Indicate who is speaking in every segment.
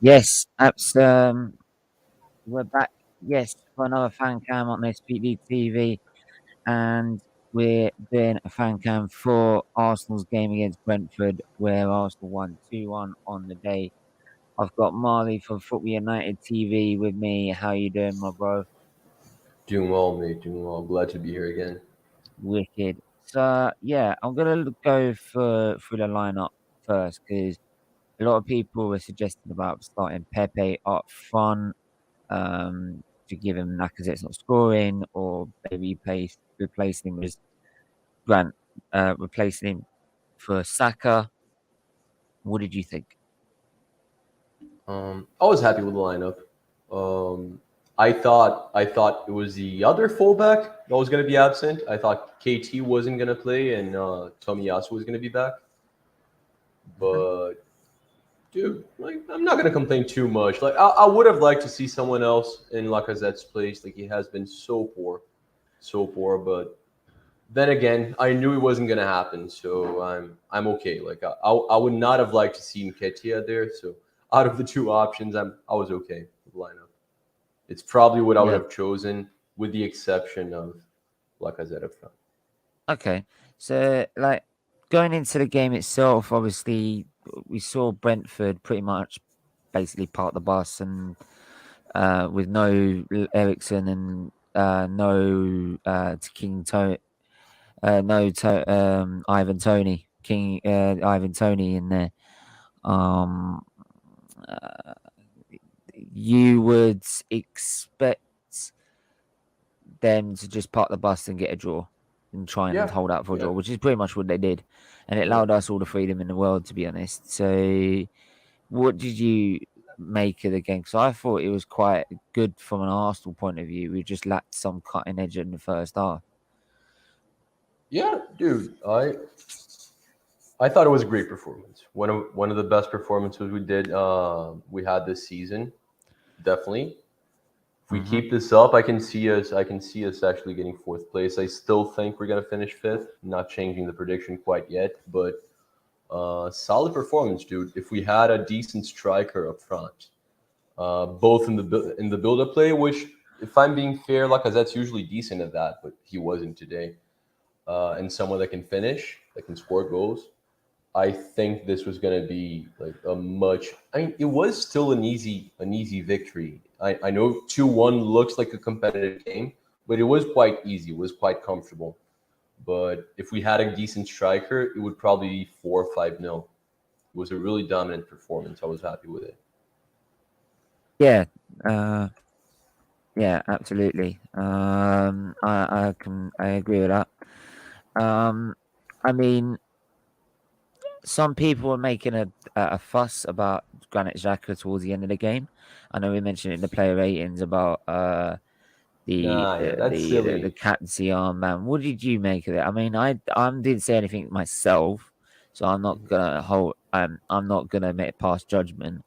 Speaker 1: Yes, that's we're back. Yes, for another fan cam on SFeatleyTV, and we're doing a fan cam for Arsenal's game against Brentford, where Arsenal won 2-1 on the day. I've got Marley from Football United TV with me. How you doing, my bro?
Speaker 2: Doing well, mate. Doing well. Glad to be here again.
Speaker 1: Wicked. So yeah, I'm gonna go through the lineup first because a lot of people were suggesting about starting Pepe up front. To give him Lacazette's not scoring, or maybe replacing him with Grant, replacing him for Saka. What did you think?
Speaker 2: I was happy with the lineup. Um, I thought it was the other fullback that was going to be absent. I thought KT wasn't going to play and Tomiyasu was going to be back.
Speaker 1: Mhm.
Speaker 2: But dude, like I'm not going to complain too much. Like I would have liked to see someone else in Lacazette's place. Like he has been so poor, so poor. But then again, I knew it wasn't gonna happen, so I'm okay. Like I would not have liked to see Nketiah there. So out of the two options, I was okay with the lineup. It's probably what I would
Speaker 1: Yeah.
Speaker 2: have chosen, with the exception of Lacazette up front.
Speaker 1: Okay. So, like, going into the game itself, obviously, we saw Brentford pretty much basically park the bus and with no Ericsson and no King to no to Ivan Tony King Ivan Tony in there. Um, uh, you would expect them to just park the bus and get a draw and try and
Speaker 2: Yeah,
Speaker 1: hold out for a
Speaker 2: yeah,
Speaker 1: draw, which is pretty much what they did, and it
Speaker 2: yeah.
Speaker 1: allowed us all the freedom in the world, to be honest. So, what did you make of the game? Because I thought it was quite good from an Arsenal point of view. We just lacked some cutting edge in the first half.
Speaker 2: Yeah, dude. I thought it was a great performance. One of the best performances we had this season. Definitely. If we
Speaker 1: Hmm.
Speaker 2: keep this up, I can see us actually getting fourth place. I still think we're gonna finish fifth. Not changing the prediction quite yet, but solid performance, dude. If we had a decent striker up front, both in the build up play, which, if I'm being fair, like that's usually decent at that, but he wasn't today. And someone that can finish, that can score goals. I think this was going to be like a much. I mean, it was still an easy victory. I know 2-1 looks like a competitive game, but it was quite easy. It was quite comfortable. But if we had a decent striker, it would probably be 4 or 5-0. It was a really dominant performance. I was happy with it.
Speaker 1: Yeah, uh, yeah, absolutely. I agree with that. Um, I mean, some people were making a fuss about Granit Xhaka towards the end of the game. I know we mentioned it in the player ratings about
Speaker 2: Nah, yeah, that's
Speaker 1: the
Speaker 2: silly.
Speaker 1: captaincy armband. What did you make of it? I mean, I didn't say anything myself, so I'm not gonna make pass judgment.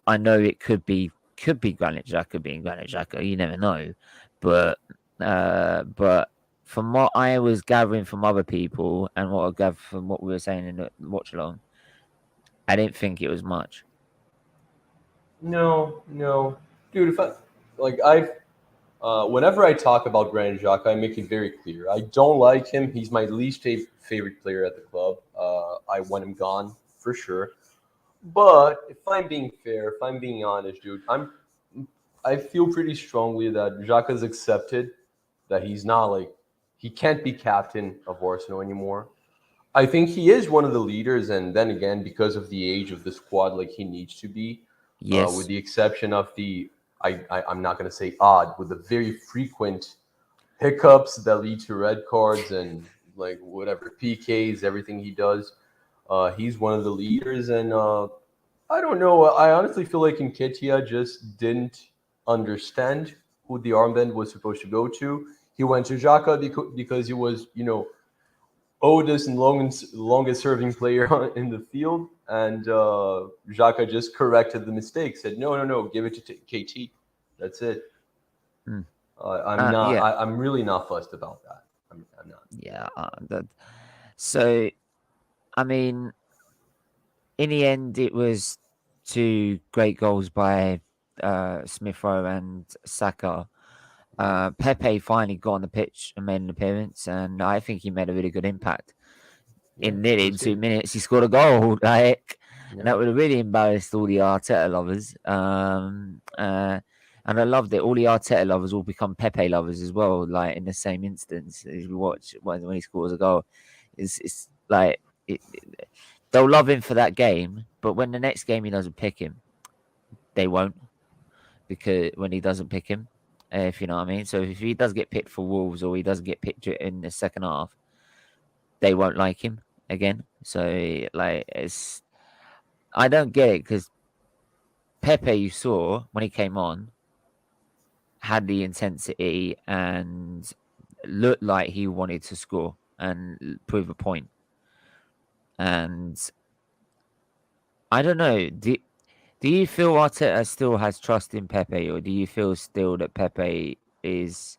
Speaker 1: I know it could be Granit Xhaka being Granit Xhaka. You never know, but but from what I was gathering from other people and what I gathered from what we were saying in the watch along, I didn't think it was much.
Speaker 2: No, no, dude. If I like, whenever I talk about Granit Xhaka, I make it very clear. I don't like him. He's my least favorite player at the club. I want him gone for sure. But if I'm being fair, if I'm being honest, dude, I feel pretty strongly that Xhaka's accepted that he's not like he can't be captain of Arsenal anymore. I think he is one of the leaders, and then again, because of the age of the squad, like he needs to be, with
Speaker 1: Yes.
Speaker 2: the exception of I'm not going to say odd, with the very frequent hiccups that lead to red cards and like whatever PKs, everything he does. He's one of the leaders, and I don't know. I honestly feel like Nketiah just didn't understand who the armband was supposed to go to. He went to Xhaka because he was, oldest and longest serving player in the field, and Xhaka just corrected the mistake. Said, "No, no, no, give it to KT. That's it."
Speaker 1: Mm.
Speaker 2: I'm not.
Speaker 1: Yeah.
Speaker 2: I'm really not fussed about that. I'm not.
Speaker 1: Yeah. So I mean, in the end, it was. two great goals by Smith Rowe and Saka. Pepe finally got on the pitch and made an appearance, and I think he made a really good impact. In nearly 2 minutes, he scored a goal. And that would have really embarrassed all the Arteta lovers. And I loved it. All the Arteta lovers will become Pepe lovers as well. Like in the same instance, as we watch when he scores a goal, it's like they'll love him for that game, but when the next game he doesn't pick him, they won't, because when he doesn't pick him, if you know what I mean. So if he does get picked for Wolves or he doesn't get picked in the second half, they won't like him again. So like I don't get it, because Pepe, you saw when he came on, had the intensity and looked like he wanted to score and prove a point. And I don't know. Do you feel Arteta still has trust in Pepe, or do you feel still that Pepe is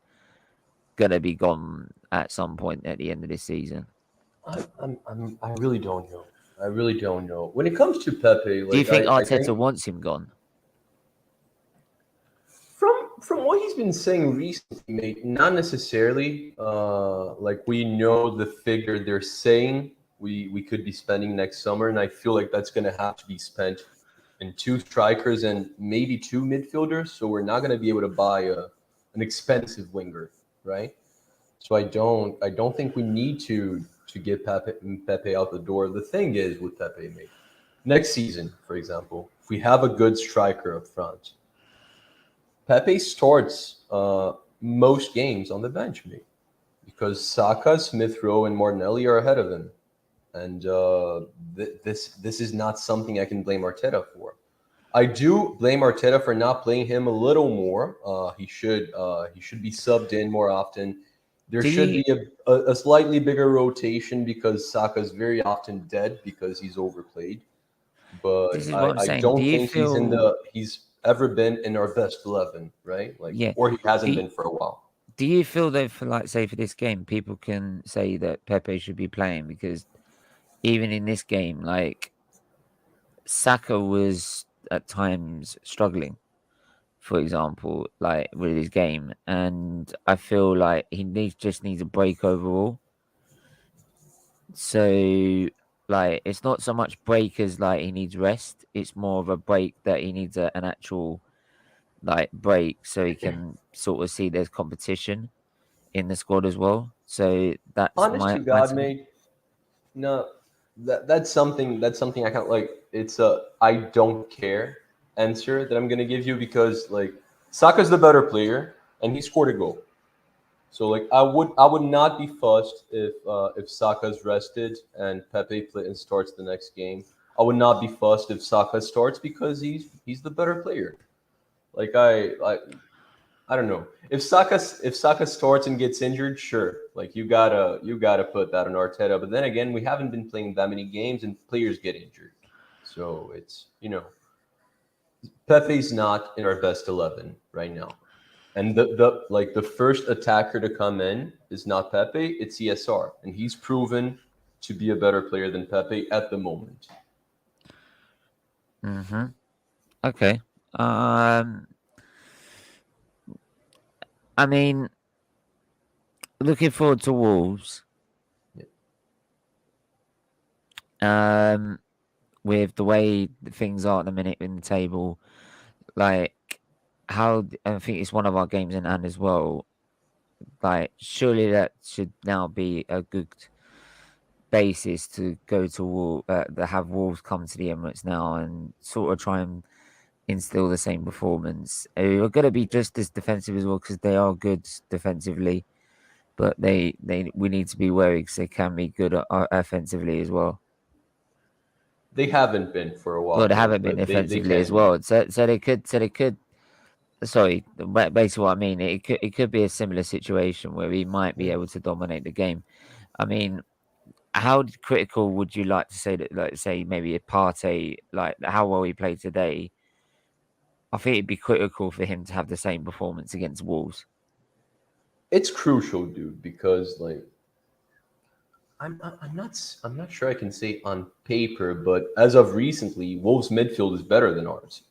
Speaker 1: gonna be gone at some point at the end of this season?
Speaker 2: I really don't know. I really don't know. When it comes to Pepe,
Speaker 1: Do you
Speaker 2: like
Speaker 1: think
Speaker 2: I
Speaker 1: Arteta
Speaker 2: think
Speaker 1: wants him gone?
Speaker 2: from what he's been saying recently, mate, not necessarily. Like we know the figure they're saying we could be spending next summer, and I feel like that's going to have to be spent in two strikers and maybe two midfielders. So we're not going to be able to buy an expensive winger, right? So I don't think we need to get Pepe out the door. The thing is with Pepe, mate, next season, for example, if we have a good striker up front, Pepe starts most games on the bench, mate, because Saka, Smith Rowe, and Martinelli are ahead of him, and this is not something I can blame Arteta for. I do blame Arteta for not playing him a little more. He should be subbed in more often. There
Speaker 1: Do
Speaker 2: should
Speaker 1: you
Speaker 2: be a slightly bigger rotation because Saka's very often dead because he's overplayed.
Speaker 1: This
Speaker 2: But
Speaker 1: is what I'm
Speaker 2: I
Speaker 1: saying. Do
Speaker 2: don't
Speaker 1: you
Speaker 2: think
Speaker 1: feel
Speaker 2: he's ever been in our best 11, right? Like,
Speaker 1: yeah?
Speaker 2: or he
Speaker 1: Do
Speaker 2: hasn't
Speaker 1: you,
Speaker 2: been for a while.
Speaker 1: do you feel that for, like, say for this game, people can say that Pepe should be playing, because even in this game, like, Saka was at times struggling, for example, like with his game, and I feel like he just needs a break overall. So, like, it's not so much break as like he needs rest. It's more of a break that he needs an actual like break, so he can sort of see there's competition in the squad as well. So that's
Speaker 2: Honest
Speaker 1: my
Speaker 2: to
Speaker 1: my
Speaker 2: God,
Speaker 1: take.
Speaker 2: mate, no, that's something I can't like. It's a I don't care answer that I'm gonna give you because like Saka's the better player and he scored a goal. So like I would not be fussed if Saka's rested and Pepe play and starts the next game. I would not be fussed if Saka starts because he's the better player. Like I don't know. If Saka starts and gets injured, sure. Like you gotta put that on Arteta. But then again, we haven't been playing that many games and players get injured. So it's Pepe's not in our best 11 right now. And the first attacker to come in is not Pepe, it's ESR. And he's proven to be a better player than Pepe at the moment.
Speaker 1: Mm-hmm. Okay. Um, I mean, looking forward to Wolves.
Speaker 2: Yeah.
Speaker 1: With the way things are at the minute in the table, like how I think it's one of our games in hand as well. Like, surely that should now be a good basis to go to have Wolves come to the Emirates now and sort of try and instill the same performance. They're going to be just as defensive as well, because they are good defensively, but we need to be wary because they can be good offensively as well.
Speaker 2: They haven't been for a
Speaker 1: Well,
Speaker 2: while,
Speaker 1: they
Speaker 2: mate,
Speaker 1: haven't been
Speaker 2: but they
Speaker 1: defensively as
Speaker 2: can be.
Speaker 1: well. So they could. Sorry, basically what I mean, it could be a similar situation where we might be able to dominate the game. I mean, how critical would you like to say that, like, say maybe a Partey, like how well he played today? I think it'd be critical for him to have the same performance against Wolves.
Speaker 2: It's crucial, dude, because like I'm not sure I can say on paper, but as of recently, Wolves midfield is better than ours.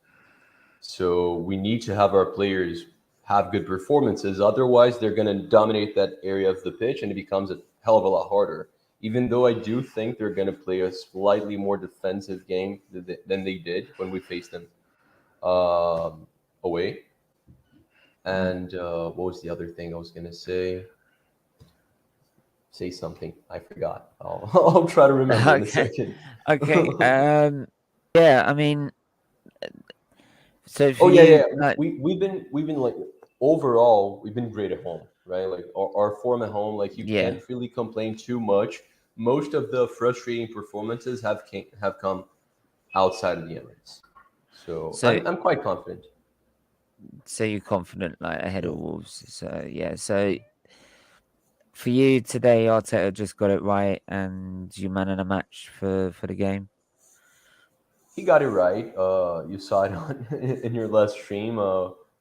Speaker 2: So we need to have our players have good performances. Otherwise, they're going to dominate that area of the pitch, and it becomes a hell of a lot harder. Even though I do think they're going to play a slightly more defensive game than they did when we faced them away. And what was the other thing I was going to say? Say something. I forgot. I'll try to remember in a
Speaker 1: Okay.
Speaker 2: second.
Speaker 1: Okay. Yeah. I mean, so for
Speaker 2: Oh yeah, yeah.
Speaker 1: you,
Speaker 2: Yeah. We've been like overall we've been great at home, right? Like our form at home, like you
Speaker 1: yeah.
Speaker 2: can't really complain too much. Most of the frustrating performances have come outside of the Emirates, so
Speaker 1: So
Speaker 2: I'm quite confident.
Speaker 1: so you're confident like ahead of Wolves. So yeah. So for you today, Arteta just got it right, and you man in a match for the game.
Speaker 2: He got it right. You saw it on, in your last stream.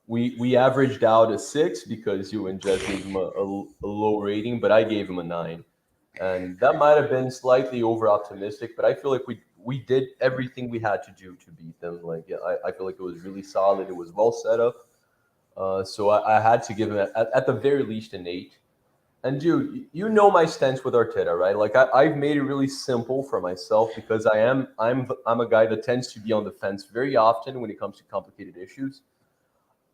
Speaker 2: We averaged out a 6 because you and Jess gave him a low rating, but I gave him a 9, and that might have been slightly over optimistic. But I feel like we did everything we had to do to beat them. Like yeah, I feel like it was really solid. It was well set up. So I had to give him at the very least an 8. And dude, you know my stance with Arteta, right? Like I've made it really simple for myself because I'm a guy that tends to be on the fence very often when it comes to complicated issues.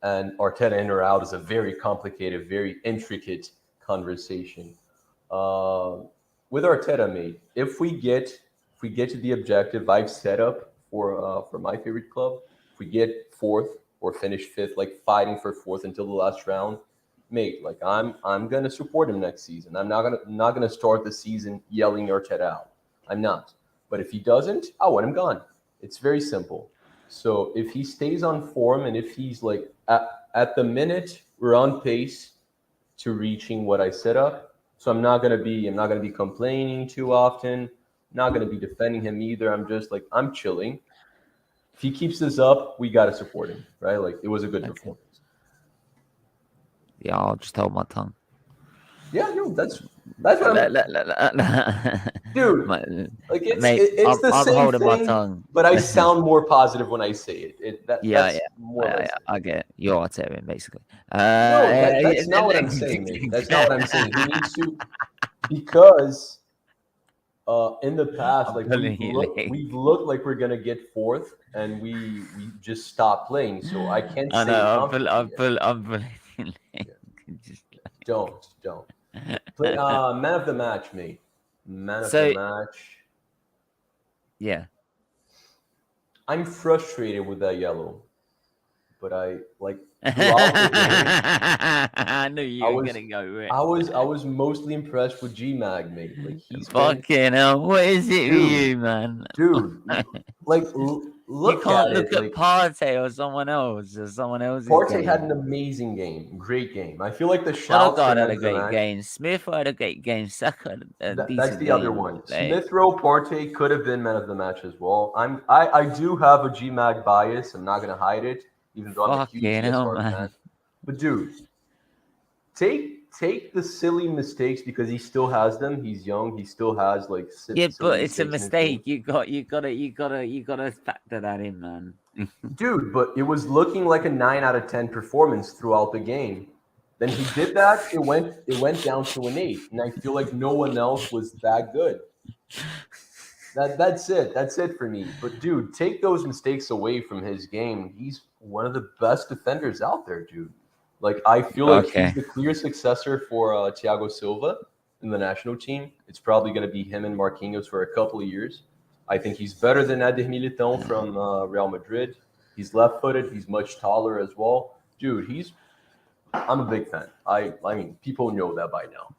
Speaker 2: And Arteta in or out is a very complicated, very intricate conversation. Uh, with Arteta, mate, if we get to the objective I've set up for my favorite club, if we get fourth or finish fifth, like fighting for fourth until the last round, mate, like I'm gonna support him next season. I'm not gonna start the season yelling Arteta out. I'm not. But if he doesn't, I want him gone. It's very simple. So if he stays on form and if he's like at the minute we're on pace to reaching what I set up. So I'm not gonna be complaining too often. I'm not gonna be defending him either. I'm just like I'm chilling. If he keeps this up, we gotta support him, right? Like it was a good
Speaker 1: Okay.
Speaker 2: performance.
Speaker 1: Yeah, I'll just hold my tongue.
Speaker 2: Yeah, no, that's what
Speaker 1: La-
Speaker 2: I'm,
Speaker 1: la- la- la- la-
Speaker 2: dude.
Speaker 1: My-
Speaker 2: Like
Speaker 1: Mate,
Speaker 2: it's the
Speaker 1: I'm
Speaker 2: same
Speaker 1: holding my
Speaker 2: thing,
Speaker 1: tongue.
Speaker 2: but I sound more positive when I say it.
Speaker 1: Yeah,
Speaker 2: That's
Speaker 1: yeah.
Speaker 2: more or less it.
Speaker 1: I get it. You're Arteta, basically.
Speaker 2: No, that's not what I'm saying, mate. That's not what I'm saying. He needs to because in the past,
Speaker 1: I'm
Speaker 2: like
Speaker 1: pulling you, Lee.
Speaker 2: we've looked like we're gonna get fourth, and we just stopped playing. So I can't
Speaker 1: I
Speaker 2: say it
Speaker 1: know.
Speaker 2: confidently yet.
Speaker 1: I'm pulling you, Lee.
Speaker 2: Yeah.
Speaker 1: Just-
Speaker 2: Don't play. Man of the match, mate. Man of the
Speaker 1: So
Speaker 2: match.
Speaker 1: yeah.
Speaker 2: I'm frustrated with that yellow, but I like throughout the game.
Speaker 1: I knew
Speaker 2: I
Speaker 1: you were
Speaker 2: was
Speaker 1: gonna go with
Speaker 2: I was mostly impressed with Gmag, mate. Like
Speaker 1: it.
Speaker 2: he's been,
Speaker 1: Fucking hell. What is it with
Speaker 2: dude,
Speaker 1: you, man?
Speaker 2: dude. Like
Speaker 1: You
Speaker 2: look
Speaker 1: can't
Speaker 2: at
Speaker 1: look
Speaker 2: it.
Speaker 1: at
Speaker 2: Like
Speaker 1: Partey or someone else's
Speaker 2: Partey had
Speaker 1: game.
Speaker 2: an amazing game, great game. I feel like the shouts for
Speaker 1: Odegaard had
Speaker 2: man
Speaker 1: a
Speaker 2: of the
Speaker 1: great
Speaker 2: match.
Speaker 1: game. Smith had a great game. Saka had a
Speaker 2: That's
Speaker 1: decent
Speaker 2: the other
Speaker 1: game.
Speaker 2: one.
Speaker 1: Like,
Speaker 2: Smith Rowe Partey could have been man of the match as well. I do have a GMAG bias. I'm not gonna hide it, even though I'm a huge
Speaker 1: fucking hell,
Speaker 2: ESR
Speaker 1: man.
Speaker 2: fan. But dude, take the silly mistakes because he still has them. He's young. He still has like
Speaker 1: Yeah,
Speaker 2: silly
Speaker 1: but it's a
Speaker 2: mistakes in his game.
Speaker 1: mistake. You gotta factor that in, man.
Speaker 2: Dude, but it was looking like a 9 out of 10 performance throughout the game. Then he did that. It went down to an 8, and I feel like no one else was that good. That's it. That's it for me. But dude, take those mistakes away from his game. He's one of the best defenders out there, dude. Like I feel like he's
Speaker 1: Okay.
Speaker 2: the clear successor for Thiago Silva in the national team. It's probably going to be him and Marquinhos for a couple of years. I think he's better than Eder Militão from Real Madrid. He's left-footed. He's much taller as well, dude. I'm a big fan. I mean, people know that by now.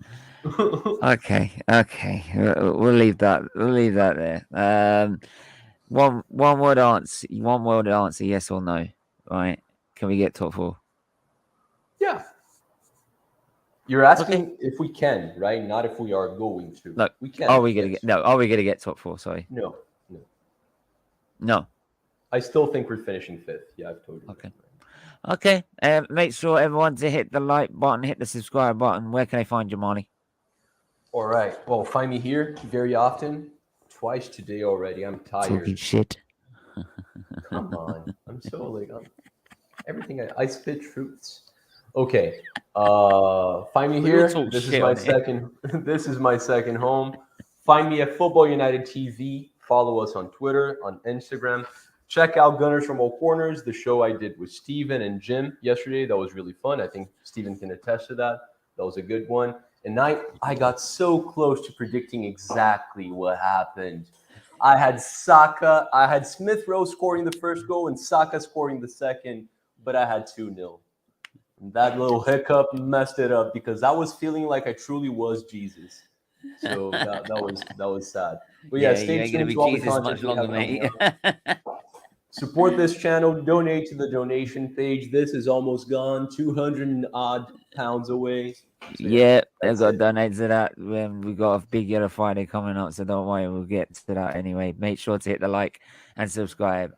Speaker 1: Okay. Okay. We'll leave that. We'll leave that there. One word answer. One word answer. Yes or no. Right? Can we get top four?
Speaker 2: Yeah. You're
Speaker 1: Okay.
Speaker 2: asking if we can, right? Not if we are going to.
Speaker 1: Look.
Speaker 2: We can.
Speaker 1: Are we gonna
Speaker 2: Yes.
Speaker 1: get? No. Are we gonna get top four? Sorry.
Speaker 2: No. No.
Speaker 1: No.
Speaker 2: I still think we're finishing fifth. Yeah, I've told you.
Speaker 1: Okay. Okay. Make sure everyone to hit the like button, hit the subscribe button. Where can I find you, Marnie?
Speaker 2: All right. Well, find me here very often. Twice today already. I'm
Speaker 1: Talking
Speaker 2: tired.
Speaker 1: shit.
Speaker 2: Come on. I'm so like everything I spit truths. Okay. Find me
Speaker 1: We all
Speaker 2: here.
Speaker 1: talk
Speaker 2: This is
Speaker 1: shit
Speaker 2: my
Speaker 1: on it.
Speaker 2: second this is my second home. Find me at Football United TV. Follow us on Twitter, on Instagram. Check out Gunners from All Corners, the show I did with Steven and Jim yesterday. That was really fun. I think Steven can attest to that. That was a good one. And I got so close to predicting exactly what happened. I had Saka, I had Smith Rowe scoring the first goal and Saka scoring the second, but I had 2-0. That little hiccup messed it up because I was feeling like I truly was Jesus. So that was sad. But yeah,
Speaker 1: Yeah, you
Speaker 2: stay
Speaker 1: ain't gonna
Speaker 2: tuned
Speaker 1: be
Speaker 2: to all the
Speaker 1: Jesus
Speaker 2: content
Speaker 1: much
Speaker 2: we
Speaker 1: longer,
Speaker 2: have coming
Speaker 1: mate.
Speaker 2: up. Support this channel, donate to the donation page. This is almost gone, 200 and odd pounds away. So yeah,
Speaker 1: Yeah, they've
Speaker 2: that's
Speaker 1: got to
Speaker 2: it.
Speaker 1: donate to that. We got a big Yellow Friday coming up, so don't worry, we'll get to that anyway. Make sure to hit the like and subscribe.